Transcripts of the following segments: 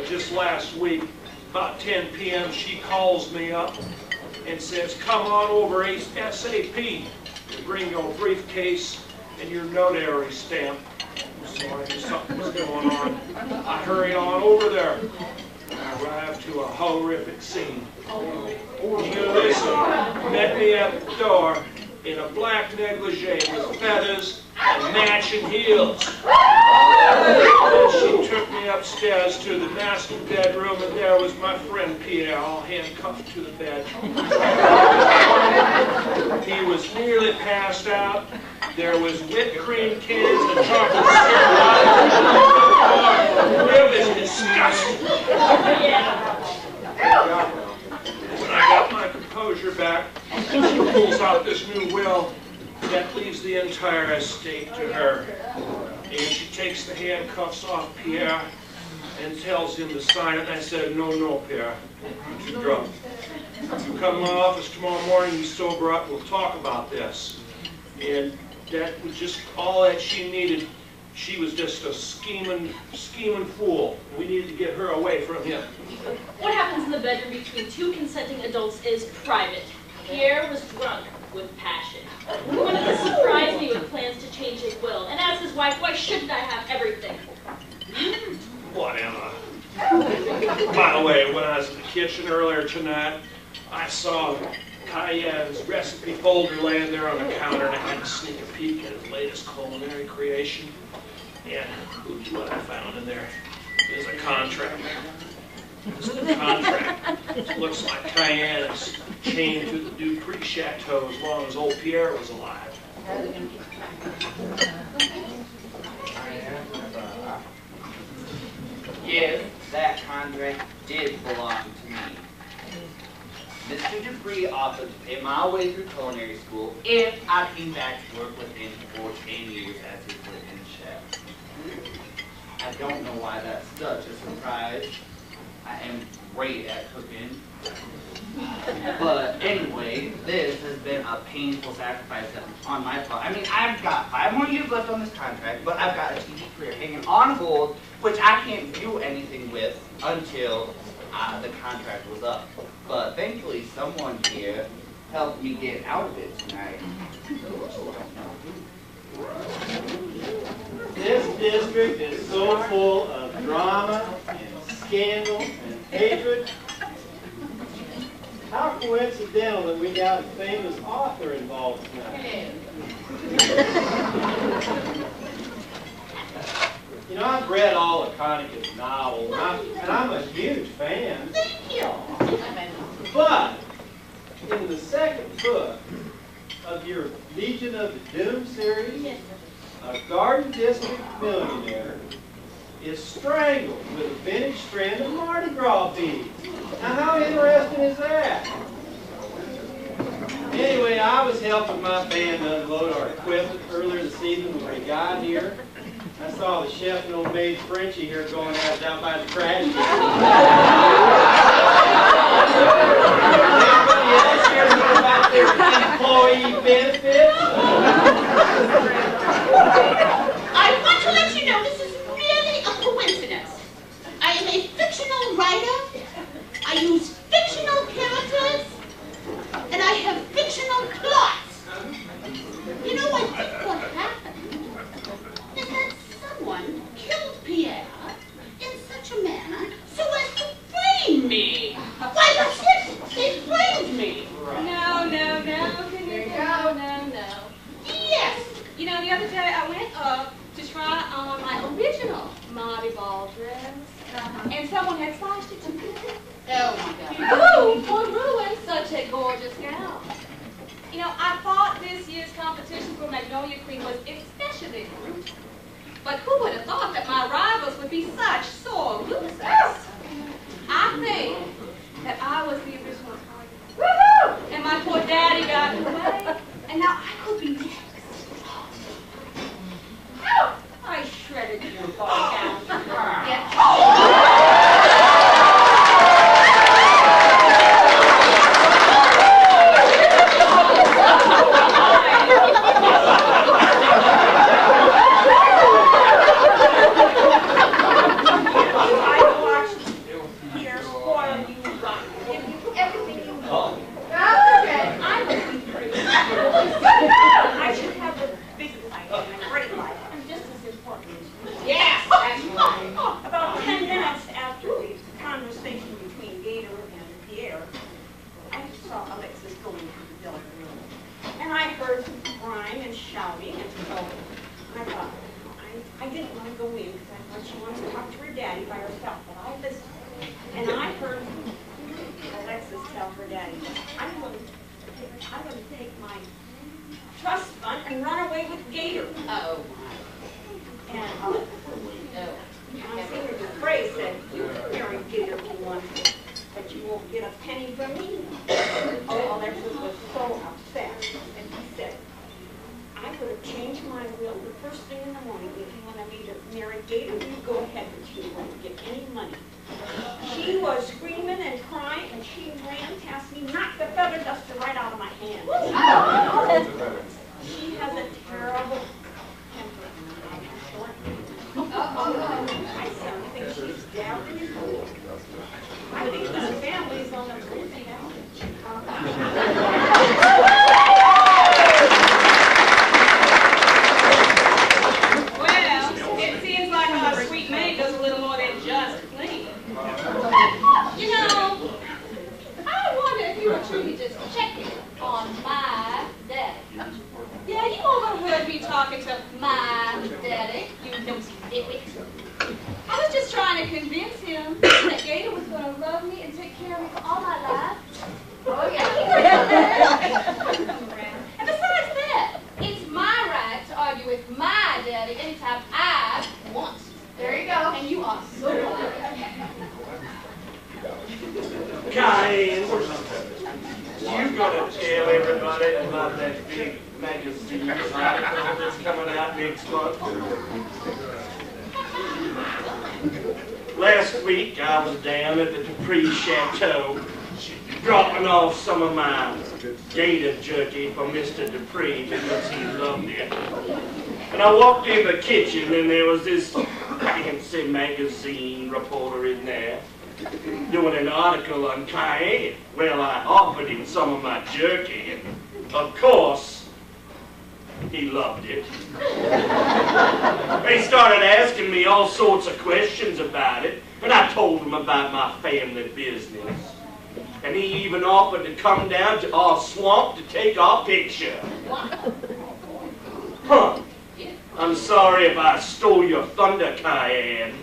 just last week, about 10 p.m., she calls me up and says, come on over SAP to bring your briefcase and your notary stamp. So I knew something was going on. I hurried on over there. I arrived to a horrific scene. Ulysses met me at the door in a black negligee with feathers and matching heels. And she took me upstairs to the master bedroom, and there was my friend Pierre, all handcuffed to the bed. He was nearly passed out. There was whipped cream cans and chocolate syrup on the floor. It was disgusting. When I got my composure back, she pulls out this new will that leaves the entire estate to her. And she takes the handcuffs off Pierre and tells him to sign it. And I said, no, no, Pierre, you're too drunk. You come to my office tomorrow morning, you sober up, we'll talk about this. And that was just all that she needed. She was just a scheming fool. We needed to get her away from him. What happens in the bedroom between two consenting adults is private. Pierre was drunk with passion. He wanted to surprise me with plans to change his will. And as his wife, why shouldn't I have everything? Whatever. By the way, when I was in the kitchen earlier tonight, I saw Cayenne's recipe folder laying there on the counter, and I had to sneak a peek at his latest culinary creation. And what I found in there is a contract. This is a contract. It looks like Cayenne is chained to the Dupree Chateau as long as old Pierre was alive. Yes, that contract did belong to me. Mr. Dupree offered to pay my way through culinary school if I came back to work with him for 10 years as his live-in chef. I don't know why that's such a surprise. I am great at cooking. But anyway, this has been a painful sacrifice on my part. I mean, I've got 5 more years left on this contract, but I've got a TV career hanging on hold, which I can't do anything with until the contract was up. But thankfully, someone here helped me get out of it tonight. This district is so full of drama and scandal and hatred. How coincidental that we got a famous author involved tonight. You know, I've read all of Connick's novels, and I'm a huge fan. Thank you. But in the second book of your Legion of the Doom series, a Garden District millionaire is strangled with a finished strand of Mardi Gras beads. Now, how interesting is that? Anyway, I was helping my band unload our equipment earlier this evening when we got here. I saw the chef and old maid Frenchie here going at it down by the trash can. Anybody else here know about their employee benefits? I want to let you know this is really a coincidence. I am a fictional writer. I use fictional characters. And I have fictional plots. You know, I think what happened is that someone killed Pierre in such a manner so as to frame me. Why, that's it. They framed me. No, no. Yes. You know, the other day I went up to try on my original Mardi Gras dress, and someone had slashed it to me. Oh, my God. Who would ruin such a gorgeous gown? You know, I thought this year's competition for Magnolia Queen was especially brutal. But who would have thought that my rivals would be such sore losers? I think that I was the original target. Woohoo! And my poor daddy got in the way, and now I could be next. Oh, I shredded your ball gown. He was screaming and crying, and she ran past me, knocked the feather duster right out of my hand. She has a terrible temper. I certainly think she's dabbling in pool. I think the family's on the crazy now. Well, it seems like our sweet maid does a little more than just clean. You know, I wonder if you were truly just checking on my daddy. Yeah, you overheard me talking to My daddy, you nosy nitwit. I was just trying to convince him that Gator was going to love me and take care of me for all my life. Oh, yeah. And besides that, It's my right to argue with my daddy anytime I want to. there you go. And you are so right. Cayenne, you gotta tell everybody about that big magazine article that's coming out next month. Last week I was down at the Dupree Chateau dropping off some of my gator jerky for Mr. Dupree because he loved it. And I walked in the kitchen and there was this fancy magazine reporter in there doing an article on Cayenne. Well, I offered him some of my jerky and of course he loved it. He started asking me all sorts of questions about it, and I told him about my family business. And he even offered to come down to our swamp to take our picture. Huh. I'm sorry if I stole your thunder, Cayenne.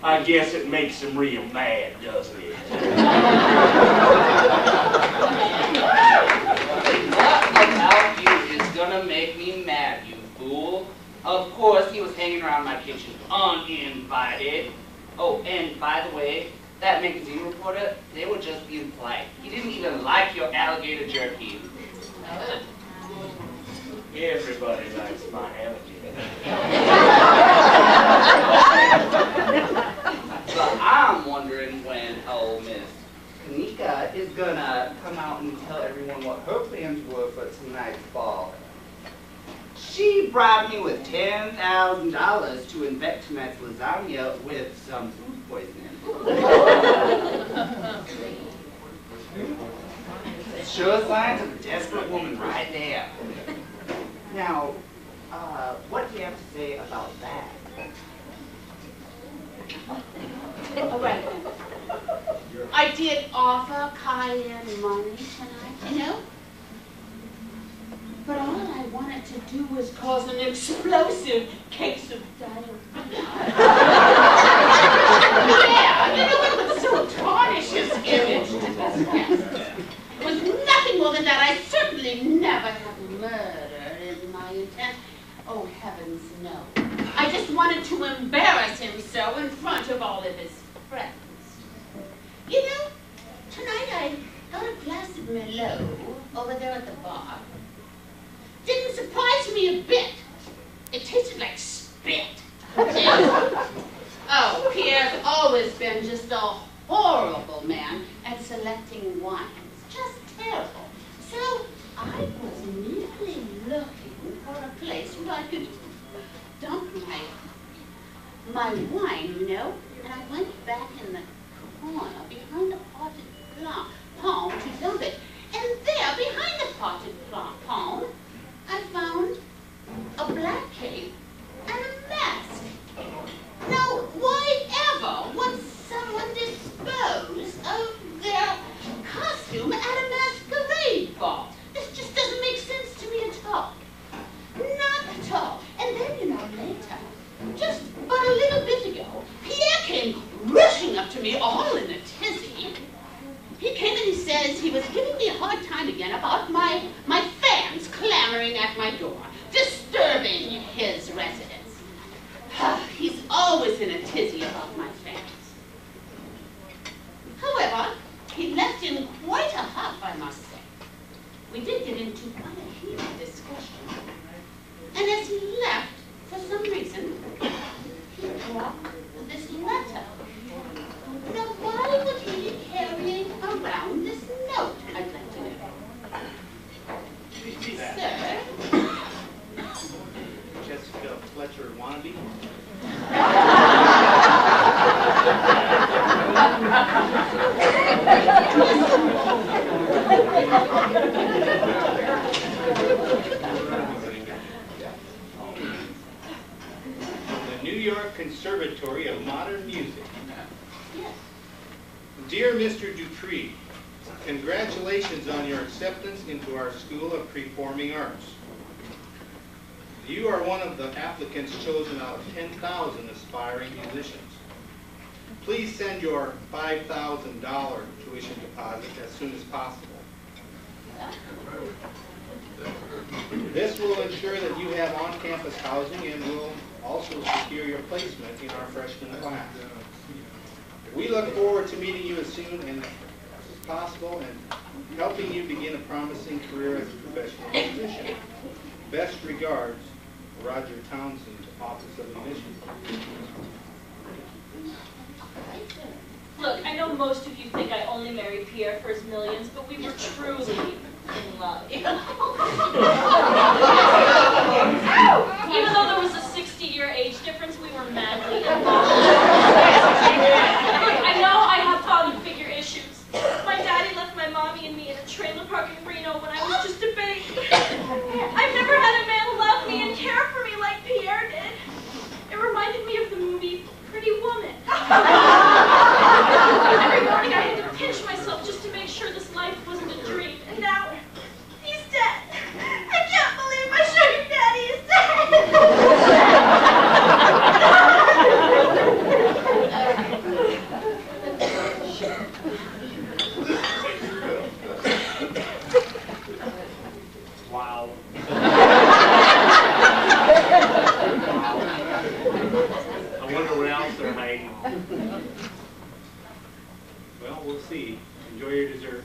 I guess it makes him real mad, doesn't it? What about you is gonna make me mad, you fool? Of course, he was hanging around my kitchen uninvited. Oh, and by the way, that magazine reporter, they were just being polite. He didn't even like your alligator jerky. Everybody likes my alligator. But I'm wondering when old Miss Kanika is gonna come out and tell everyone what her plans were for tonight's ball. She bribed me with $10,000 to infect tonight's lasagna with some food poisoning. Sure signs of a desperate woman right there. Now, what do you have to say about that? All right. I did offer Cayenne money tonight, you know? But all I wanted to do was cause an explosive case of diarrhea. Yeah, you know, it would so tarnish his image to his guests. It was nothing more than that. I certainly never have murder in my intent. Oh, heavens, no. I just wanted to embarrass him so in front of all of his friends. You know, tonight I got a glass of Merlot over there at the bar. Didn't surprise me a bit. It tasted like spit. Oh, Pierre's always been just a horrible man at selecting wines. Just terrible. So I was merely looking for a place where I could dump my wine, you know. And I went back in the corner behind the potted palm to dump it. And there, behind the potted palm, I found a black cape and a mask. Now, why ever would someone dispose of their costume at a masquerade ball? This just doesn't make sense to me at all. Not at all. And then, you know, later, just but a little bit ago, Pierre came rushing up to me all in a tizzy. He came and he says he was giving me a hard time again about my fans clamoring at my door, disturbing his residence. He's always in a tizzy about my fans. However, he left in quite a huff, I must say. We did get into quite a heated discussion. And as he left, for some reason, he dropped this letter. No, Dear Mr. Dupree, congratulations on your acceptance into our School of Performing Arts. You are one of the applicants chosen out of 10,000 aspiring musicians. Please send your $5,000 tuition deposit as soon as possible. This will ensure that you have on-campus housing and will also secure your placement in our freshman class. We look forward to meeting you as soon as possible and helping you begin a promising career as a professional musician. Best regards, Roger Townsend, Office of Admissions. Look, I know most of you think I only married Pierre for his millions, but we were truly in love. Even though there was a 60-year age difference, we were madly in love. Look, I know I have father figure issues. My daddy left my mommy and me in a trailer park in Reno when I was just a baby. I've never had a man love me and care for me like Pierre did. It reminded me of the movie Pretty Woman. Every morning I had to pinch myself just to make sure this life wasn't a dream. And now, he's dead. I can't believe my sugar daddy is Wow. I wonder what else they're hiding. Well, we'll see. Enjoy your dessert.